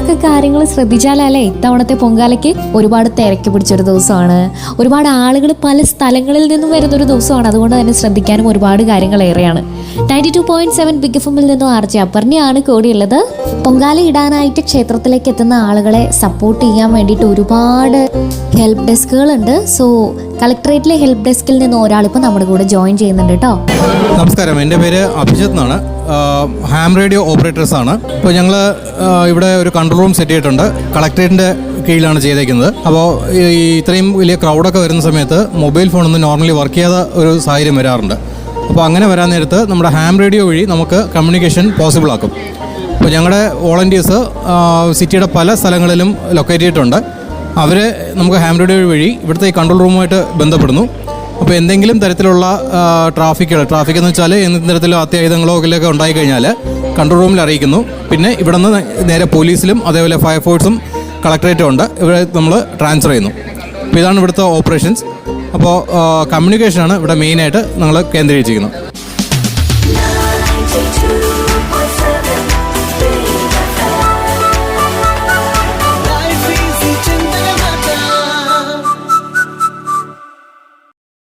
ഇതൊക്കെ കാര്യങ്ങൾ ശ്രദ്ധിച്ചാലല്ലേ ഇത്തവണത്തെ പൊങ്കാലയ്ക്ക് ഒരുപാട് തിരക്ക് പിടിച്ചൊരു ദിവസമാണ്. ഒരുപാട് ആളുകൾ പല സ്ഥലങ്ങളിൽ നിന്നും വരുന്നൊരു ദിവസമാണ്. അതുകൊണ്ട് തന്നെ ശ്രദ്ധിക്കാനും ഒരുപാട് കാര്യങ്ങൾ ഏറെയാണ്. 92.7 ബിഗ് എഫ്എമ്മിൽ നിന്നും ആർജെ അപർണയാണ് കൂടിയുള്ളത്. പൊങ്കാല ഇടാനായിട്ട് ക്ഷേത്രത്തിലേക്ക് എത്തുന്ന ആളുകളെ സപ്പോർട്ട് ചെയ്യാൻ വേണ്ടിയിട്ട് ഒരുപാട് ഹെൽപ്പ് ഡെസ്കുകളുണ്ട്. സോ കളക്ടറേറ്റിലെ ഹെൽപ്പ് ഡെസ്കിൽ നിന്ന് ഒരാളിപ്പോൾ നമ്മുടെ കൂടെ ജോയിൻ ചെയ്യുന്നുണ്ട് കേട്ടോ. നമസ്കാരം, എൻ്റെ പേര് അഭിജിത്ത് എന്നാണ്. ഹാം റേഡിയോ ഓപ്പറേറ്റേഴ്സ് ആണ്. ഇപ്പോൾ ഞങ്ങൾ ഇവിടെ ഒരു കൺട്രോൾ റൂം സെറ്റ് ചെയ്തിട്ടുണ്ട്. കളക്ടറേറ്റിൻ്റെ കീഴിലാണ് ചെയ്തേക്കുന്നത്. അപ്പോൾ ഈ ഇത്രയും വലിയ ക്രൗഡൊക്കെ വരുന്ന സമയത്ത് മൊബൈൽ ഫോണൊന്നും നോർമലി വർക്ക് ചെയ്യാത്ത ഒരു സാഹചര്യം വരാറുണ്ട്. അപ്പോൾ അങ്ങനെ വരാൻ നേരത്ത് നമ്മുടെ ഹാം റേഡിയോ വഴി നമുക്ക് കമ്മ്യൂണിക്കേഷൻ പോസിബിൾ ആക്കും. അപ്പോൾ ഞങ്ങളുടെ വോളണ്ടിയേഴ്സ് സിറ്റിയുടെ പല സ്ഥലങ്ങളിലും ലൊക്കേറ്റ് ചെയ്തിട്ടുണ്ട്. അവർ നമുക്ക് ഹാം റേഡിയോ വഴി ഇവിടുത്തെ ഈ കൺട്രോൾ റൂമുമായിട്ട് ബന്ധപ്പെടുന്നു. അപ്പോൾ എന്തെങ്കിലും തരത്തിലുള്ള ട്രാഫിക് എന്ന് വെച്ചാൽ എന്തെങ്കിലും തരത്തിലുള്ള അത്യായുധങ്ങളോ ഒക്കെ ഉണ്ടായിക്കഴിഞ്ഞാൽ കൺട്രോൾ റൂമിൽ അറിയിക്കുന്നു. പിന്നെ ഇവിടെ നിന്ന് നേരെ പോലീസിലും അതേപോലെ ഫയർഫോഴ്സും കളക്ടറേറ്റും ഉണ്ട്, ഇവിടെ നമ്മൾ ട്രാൻസ്ഫർ ചെയ്യുന്നു. അപ്പോൾ ഇതാണ് ഇവിടുത്തെ ഓപ്പറേഷൻസ്. അപ്പോൾ കമ്മ്യൂണിക്കേഷനാണ് ഇവിടെ മെയിനായിട്ട് ഞങ്ങൾ കേന്ദ്രീകരിച്ചിരിക്കുന്നത്.